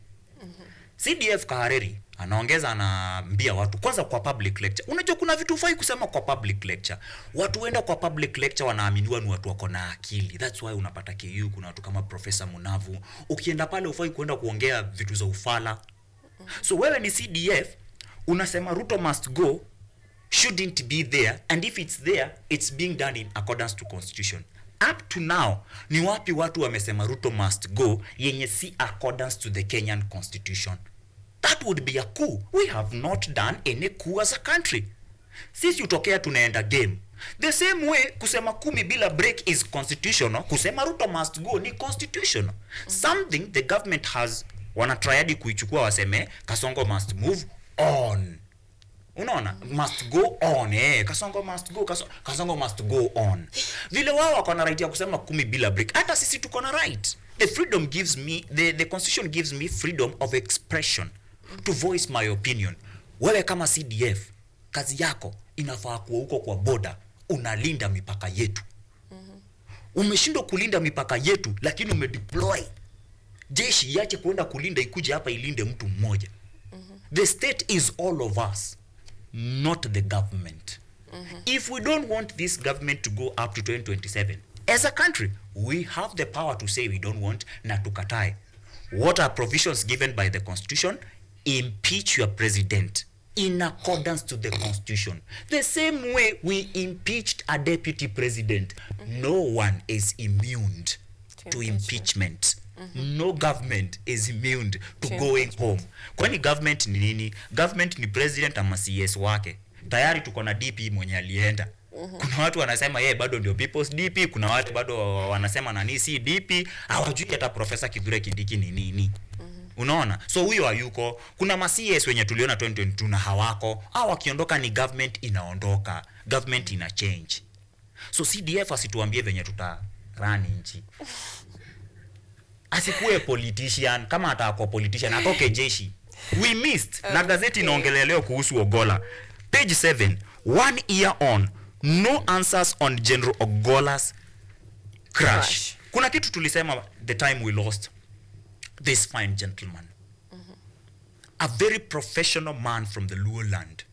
CDF Kahareri anaongeza, anaambia watu kwanza kwa public lecture. Unajua kuna vitu ufai kusema kwa public lecture. Watu wenda kwa public lecture wanaaminiwa ni watu wako na akili. That's why unapata KU kuna watu kama Professor Munavu. Ukienda pale ufai kuenda kuongea vitu za ufala. So wewe ni CDF, unasema Ruto must go, shouldn't be there, and if it's there, it's being done in accordance to constitution. Up to now, ni wapi watu wamesema Ruto must go yenye si accordance to the Kenyan constitution? That would be a coup. We have not done any coup as a country. Sisi utokea tunaenda game. The same way kusema 10 bila break is constitutional, kusema Ruto must go ni constitutional. Something the government has wanatriadi kuichukua waseme Kasongo must move on. Unaona? Must go on. Kasongo must go, Kasongo must go on. Vile wao wako na right ya kusema 10 bila break. Hata sisi tuko na right. The freedom gives me, the constitution gives me freedom of expression to voice my opinion. Wewe kama CDF, kazi yako inafaa kuwa huko kwa border, unalinda mipaka yetu. Umeshindwa kulinda mipaka yetu, lakini umedeploy jeshi yake kuenda kulinda, ikuje hapa ilinde mtu mmoja. The state is all of us, not the government. If we don't want this government to go up to 2027, as a country, we have the power to say we don't want na tukatae. What are provisions given by the constitution? Impeach your president in accordance to the constitution. The same way we impeached a deputy president. No one is immune to impeachment. No government is immune to going home. Kwani government ni nini? Government ni president ama CS wake. Tayari tuko na DP mwenye alienda. Kuna watu wanasema yeye bado ndio people's DP, kuna watu bado wanasema nani si DP, hawajui hata Professor Kithure Kindiki ni nini. Unaona? So huyo hayuko. Kuna ma-CS wenye tuliona 2022 na hawako. Hao wakiondoka ni government inaondoka. Government ina change. So CDF asituambie venye tutarani nchi. Asikuwe politician, kama atakuwa politician atoke jeshi. We missed. Na gazeti inaongelea leo kuhusu Ogolla. Page 7, 1 year on, no answers on General Ogolla's crash. Kuna kitu tulisema the time we lost this fine gentleman. A very professional man from the Luo land.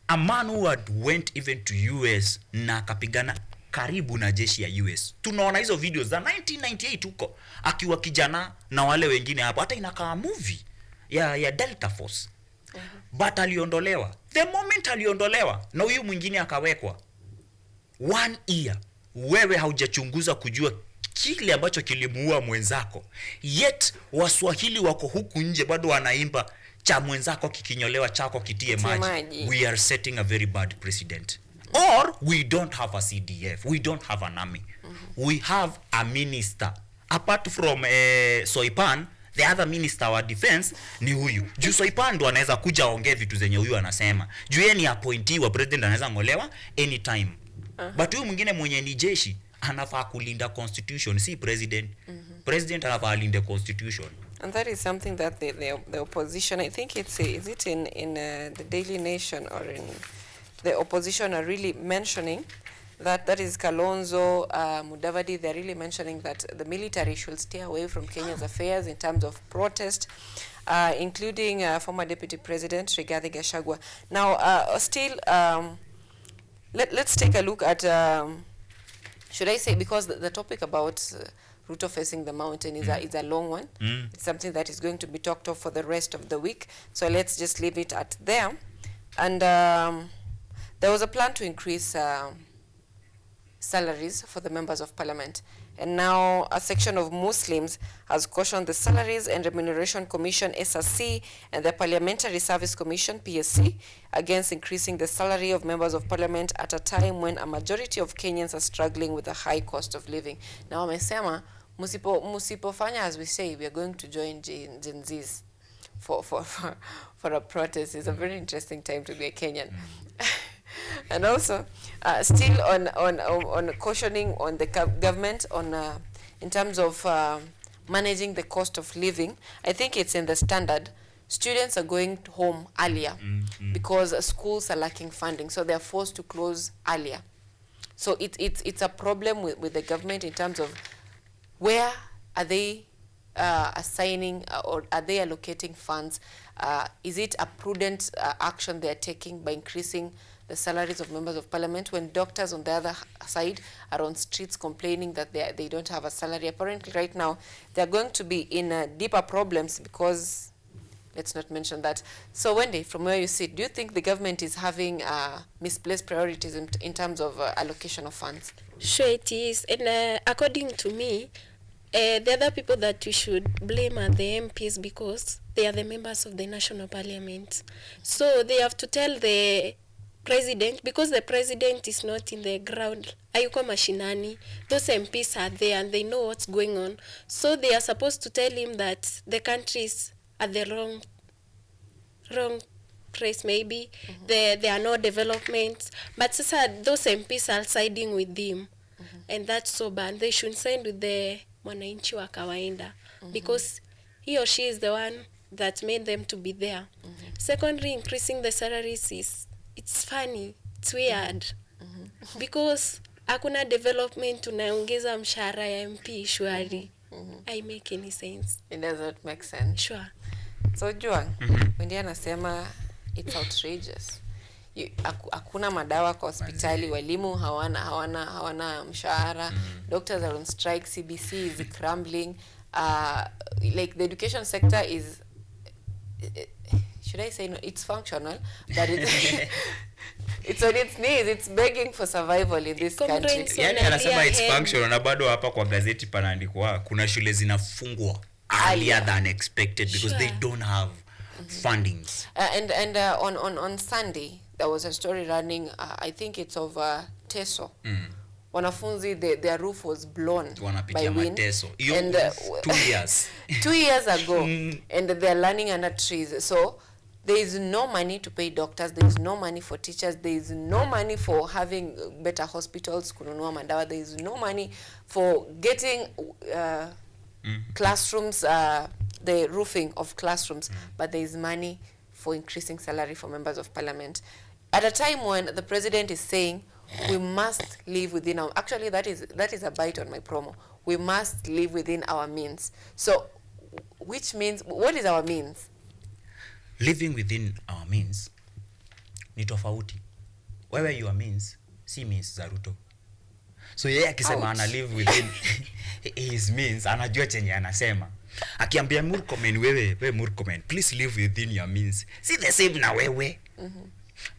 A man who had went even to US na akapigana karibu na jeshi ya US. Tunaona hizo videos za 1998 huko akiwa kijana na wale wengine hapo, hata inakaa movie ya Delta Force. But aliondolewa. The moment aliondolewa na huyu mwingine akawekwa, 1 year wewe haujachunguza kujua kile ambacho kilimuua mwenzako. Yet Waswahili wako huku nje bado wanaimba cha mwenzako kikinyolewa chako kitie maji. We are setting a very bad precedent. Or we don't have a CDF, we don't have an army. We have a minister. Apart from Soipan, the other minister wa defense ni huyu. Juu Soipan ndo anaweza kuja ongea vitu zenye huyu anasema. Juu yeye ni appointee wa president, anaweza ngolewa anytime. But huyu mwingine mwenye ni jeshi anafaa kulinda constitution, si president. President anafaa linda constitution. And that is something that the opposition, I think is it in the Daily Nation or in the opposition are really mentioning that is Kalonzo, Mudavadi, they're really mentioning that the military should stay away from Kenya's affairs in terms of protest, including former Deputy President Rigathi Gachagua. Now, still, let's take a look at, should I say, because the topic about Ruto facing the mountain is a long one. It's something that is going to be talked of for the rest of the week. So let's just leave it at there. And there was a plan to increase salaries for the members of parliament. And now a section of Muslims has cautioned the Salaries and Remuneration Commission, SRC, and the Parliamentary Service Commission, PSC, against increasing the salary of members of parliament at a time when a majority of Kenyans are struggling with a high cost of living. Now, wamesema, musipofanya, as we say, we are going to join Gen Zs for a protest. It's a very interesting time to be a Kenyan. And also, still on cautioning on the government on in terms of managing the cost of living. I think it's in the Standard. Students are going home earlier because schools are lacking funding, so they are forced to close earlier. So it's a problem with the government in terms of where are they assigning or are they allocating funds? Is it a prudent action they are taking by increasing the salaries of members of parliament when doctors on the other side are on streets complaining that they don't have a salary? Apparently right now they're going to be in deeper problems because, let's not mention that. So Wendy, from where you sit, do you think the government is having misplaced priorities in terms of allocation of funds? Sure it is. And according to me, the other people that we should blame are the MPs because they are the members of the national parliament. So they have to tell the president, because the president is not in the ground, ayuko mashinani, those MPs are there and they know what's going on. So they are supposed to tell him that the country is at the wrong place maybe. There are no developments. But sasa those MPs are siding with him. And that's so bad. They should side with the mwananchi wa kawaida because he or she is the one that made them to be there. Secondly, increasing the salaries it's funny, it's weird. Because hakuna development, tunaongeza mshahara ya MP shwari. I make any sense. It doesn't make sense. Sure. So Juan, Wendy anasema it's outrageous. Hakuna madawa kwa hospitali, walimu hawana mshahara, doctors are on strike, CBC is crumbling. Like the education sector is, should I say, no, it's functional, but it's on its knees. It's begging for survival in this country. Yani anasema it's functional na bado hapa kwa gazeti panaandikwa kuna shule zinafungwa earlier than expected because they don't have fundings. And on Sunday there was a story running, I think it's of Teso. Wanafunzi, their roof was blown by wind. And 2 years. 2 years ago. And they're learning under trees. So There is no money to pay doctors, there is no money for teachers, there is no money for having better hospitals, kununua madawa, there is no money for getting classrooms, the roofing of classrooms, but there is money for increasing salary for members of parliament. At a time when the president is saying we must live within our, actually that is a bite on my promo, we must live within our means. So which means, what is our means? Living within our means ni tofauti. Wewe your means si means za Ruto. So yeye akisema ana live within his means, anajua chenye anasema. Akiambia Murkomen, wewe Murkomen, please live within your means, si the same na wewe.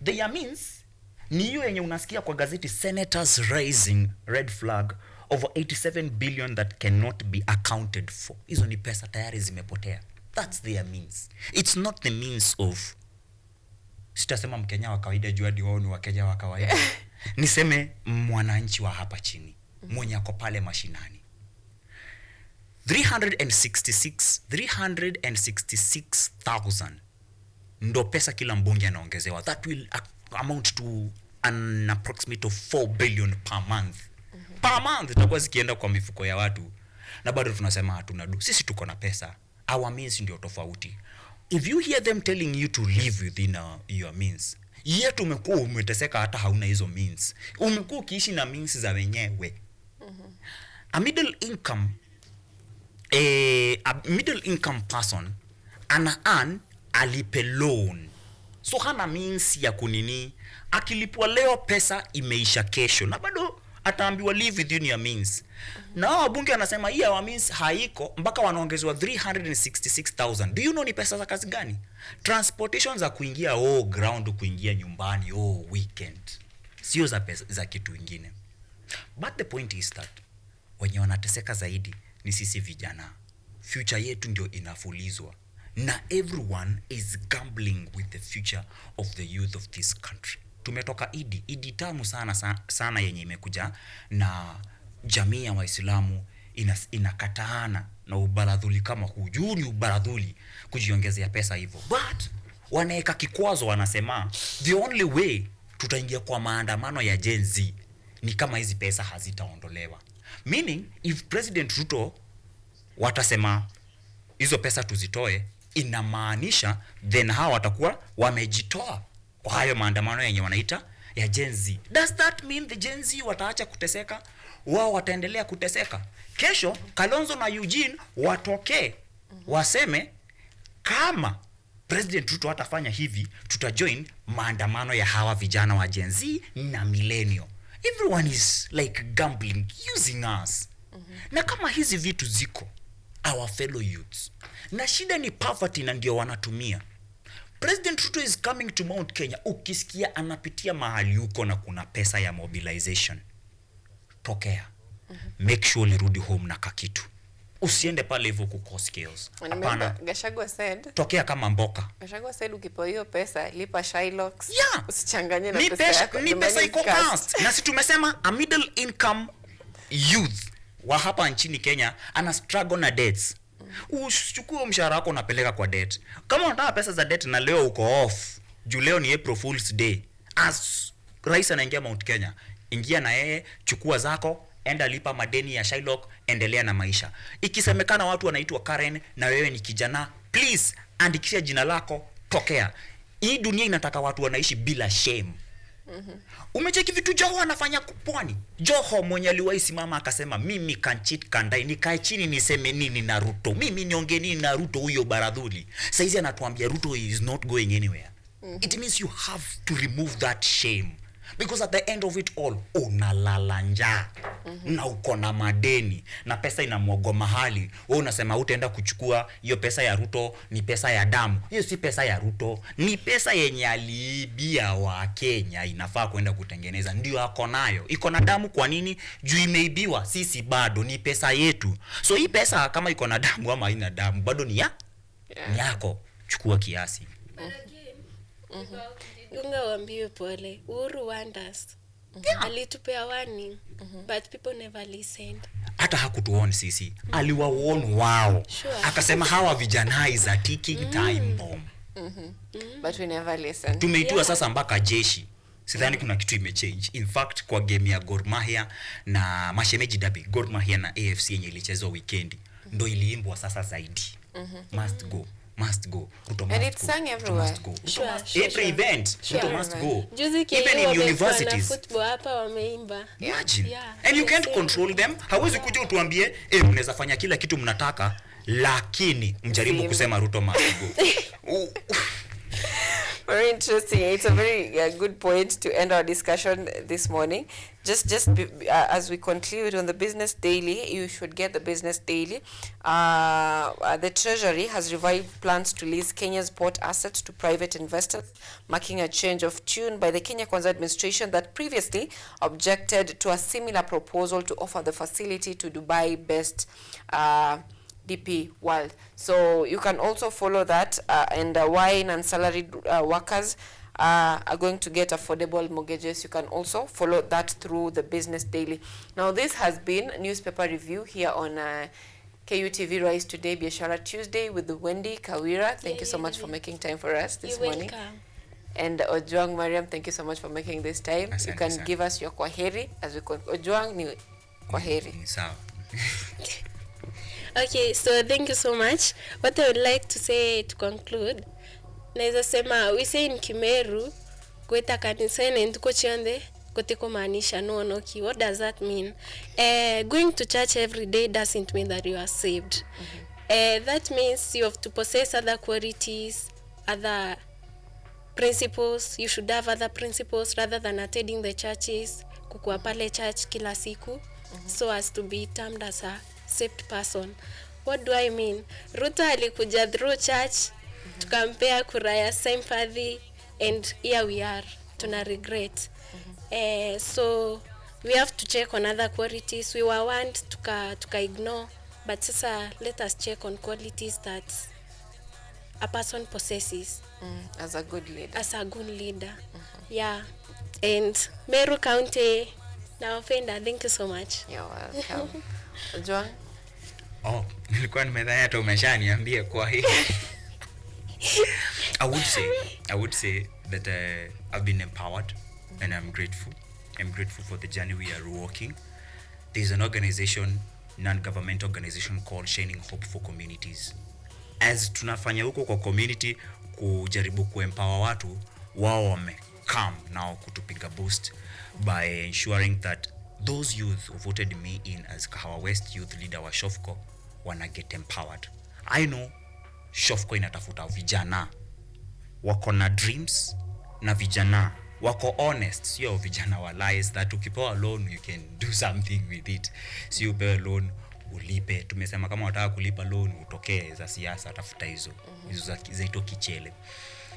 Their means ni hiyo yenye unasikia kwa gazeti, senators raising red flag over 87 billion that cannot be accounted for. Hizo ni pesa tayari zimepotea. That's their means. It's not the means of, sitasema Mkenya wa kawaida juu hadi wao ni Wakenya wa kawaida. Niseme mwananchi wa hapa chini, mwenye ako pale mashinani. 366,000 ndo pesa kila mbunge anaongezewa. That will amount to an approximate of 4 billion per month. Per month itakuwa zikienda kwa mifuko ya watu. Na bado tunasema hatuna do. Sisi tuko na pesa. Our means ndio tofauti. If you hear them telling you to live within your means, yetu umekuwa umeteseka hata hauna hizo means. Umekuwa ukiishi na means za wenyewe. A middle income person ana earn alipe loan. So hana means ya kunini, akilipwa leo pesa imeisha kesho na bado ataambiwa live within your means. Na wabunge anasema hii our means haiko mpaka wanaongezwa 366,000. Do you know ni pesa za kazi gani? Transportation za kuingia ground, kuingia nyumbani weekend. Sio za pesa za kitu kingine. But the point is that wenye wanateseka zaidi ni sisi vijana. Future yetu ndio inafulizwa. Na everyone is gambling with the future of the youth of this country. Tumetoka Idi tamu sana yenye imekuja na jamii ya Waislamu inakataana na ubaradhuli kama huu. Juu ni ubaradhuli kujiongezea pesa hivyo. But wanaeka kikwazo, wanasema the only way tutaingia kwa maandamano ya Gen Z ni kama hizi pesa hazitaondolewa. Meaning if President Ruto watasema hizo pesa tuzitoe, inamaanisha then hawa watakuwa wamejitoa kwa hayo maandamano yenye wanaita ya Gen Z. Does that mean the Gen Z wataacha kuteseka? Wao wataendelea kuteseka. Kesho Kalonzo na Eugene watokee waseme kama President Ruto atafanya hivi, tutajoin maandamano ya hawa vijana wa Gen Z na millennial. Everyone is like gambling, using us. Na kama hizi vitu ziko, our fellow youths, na shida ni poverty na ndio wanatumia. President Ruto is coming to Mount Kenya. Ukisikia anapitia mahali huko na kuna pesa ya mobilization, tokea. Make sure nirudi home na kakitu. Usiende pale hivyo kuko skills. Hapana. Gachagua said, tokea kama mboka. Gachagua said ukipewa hiyo pesa lipa Shylocks. Yeah. Usichanganye na pesa yako. Ni pesa iko cast. Na si tumesema a middle income youth wa hapa nchini Kenya ana struggle na debts. Usichukue mshahara wako unapeleka kwa debt. Kama unataka pesa za debt na leo uko off, juu leo ni April Fool's Day, as rais anaingia Mount Kenya, ingia na yeye, chukua zako, enda lipa madeni ya Shylock, endelea na maisha. Ikisemekana watu wanaitwa Karen na wewe ni kijana, please andikisha jina lako, tokea. Hii dunia inataka watu wanaishi bila shame. Umecheki vitu Joho anafanya Pwani. Joho mwenye aliwahi simama akasema mimi kanchit kandai, nikae chini niseme nini na Ruto, mimi niongee nini na Ruto huyo baradhuli. Saizi anatuambia Ruto is not going anywhere. It means you have to remove that shame, because at the end of it all unalala njaa na uko na madeni na pesa inamwago mahali. Wewe unasema utaenda kuchukua hiyo pesa ya Ruto, ni pesa ya damu. Hiyo si pesa ya Ruto, ni pesa yenye aliibia wa Kenya, inafaa kwenda kutengeneza. Ndio ako nayo, iko na damu. Kwa nini? Juu imeibiwa. Sisi bado ni pesa yetu. So hii pesa kama iko na damu ama haina damu, bado ni yako. Chukua kiasi. Unga wambiwe pole. Uhuru wonders. Alitupea warning, but people never listened. Hata hakutuona sisi. Aliwaona wao. Sure. Akasema hawa vijana is a ticking time bomb. But we never listen. Tumeitiwa Yeah. sasa mpaka jeshi. Sidhani kuna kitu imechange. In fact, kwa game ya Gor Mahia na mashemeji derby, Gor Mahia na AFC yenye ilichezwa weekend, ndo iliimbwa sasa zaidi. Must go. Must go. Ruto must And it's go. sung Ruto everywhere. must go. Ruto Sure, must- sure, Every sure. event, Ruto Sure. must go. Juzi Even KU in wamekuwa na universities. football hapa wameimba. Imagine. Yeah, And you the can't same. control them. Hawezi kuja utuambie, mnaweza fanya kila kitu mnataka, lakini mjaribu Same. kusema Ruto must go. Very interesting. It's a very good point to end our discussion this morning. As we conclude on the Business Daily, you should get the Business Daily. The Treasury has revived plans to lease Kenya's port assets to private investors, marking a change of tune by the Kenya Kwanza administration that previously objected to a similar proposal to offer the facility to Dubai-based DP World. So you can also follow that, and why non-salaried workers are going to get affordable mortgages. You can also follow that through the Business Daily. Now, this has been newspaper review here on KUTV Rise Today, Biashara Tuesday with Wendy Kawira. Thank you so much for making time for us this You're morning. welcome. And Ojwang Mariam, thank you so much for making this time. Asante You can sana. give us your kwaheri as we Ojwang ni kwaheri. Ni sawa. Okay, so thank you so much. What I would like to say to conclude, naweza sema we say in Kimeru, kweta kanisani ntuko chionde koteko maanisha noonoki. What does that mean? Going to church every day doesn't mean that you are saved. That means you have to possess other qualities, other principles. You should have other principles rather than attending the churches, kukua pale church kila siku, so as to be termed as a saved person. What do I mean? Ruto alikuja through church, tukampea kura ya sympathy, and here we are, tuna regret. So we have to check on other qualities. We were want tuka ignore, but sasa let us check on qualities that a person possesses As a good leader. as a good leader. Yeah. And Meru County, nawapenda. Thank you so much. You're welcome. Ojwang? Oh, nilikuwa nimedhani hata umeshaniambia kwa hii. I would say that I've been empowered and I'm grateful. I'm grateful for the journey we are walking. There's an organization, non-government organization called Shining Hope for Communities. As tunafanya huko kwa community kujaribu kuempower watu, wao wamecome now kutupiga boost by ensuring that those youth who voted me in as Kahawa West youth leader wa Shofco wana get empowered. I know Shofco inatafuta vijana wako na dreams na vijana wako honest, sio vijana wa lies that ukipewa loan you can do something with it. Si upewe loan ulipe. Tumesema kama unataka kulipa loan utokee za siasa, tafuta hizo zaito kichele.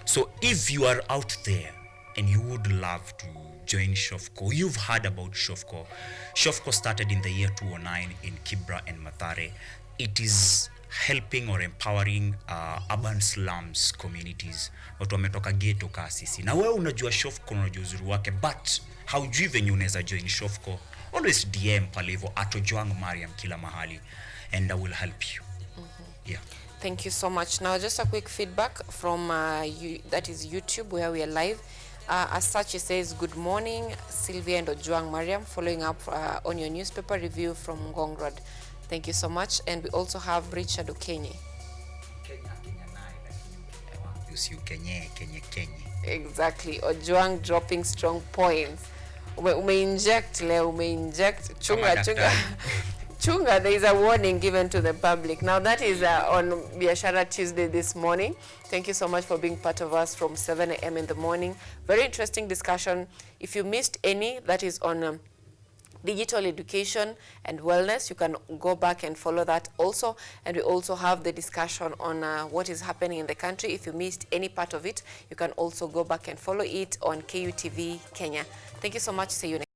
So if you are out there and you would love to join Shofco, you've heard about Shofco. Shofco started in the year 2009 in Kibra and Mathare. It is helping or empowering urban slums communities. Watu wametoka ghetto kasisi. Na wewe unajua Shofco, unajua uzuri wake, but haujui venye unaweza join Shofco. Always DM pale hivyo @Ojwang Mariam kila mahali and I will help you. Yeah. Thank you so much. Now, just a quick feedback from that is YouTube, where we are live. As such, it says, good morning, Sylvia and Ojwang Mariam, following up on your newspaper review from Ngong Road. Thank you so much. And we also have Richard Okenye. Kenye. Exactly. Ojwang dropping strong points. Ume-inject, Leo, ume-inject. Chunga. Chunga, there is a warning given to the public. Now, that is on Biashara Tuesday this morning. Thank you so much for being part of us from 7 a.m. in the morning. Very interesting discussion. If you missed any, that is on digital education and wellness. You can go back and follow that also. And we also have the discussion on what is happening in the country. If you missed any part of it, you can also go back and follow it on KUTV Kenya. Thank you so much. See you next.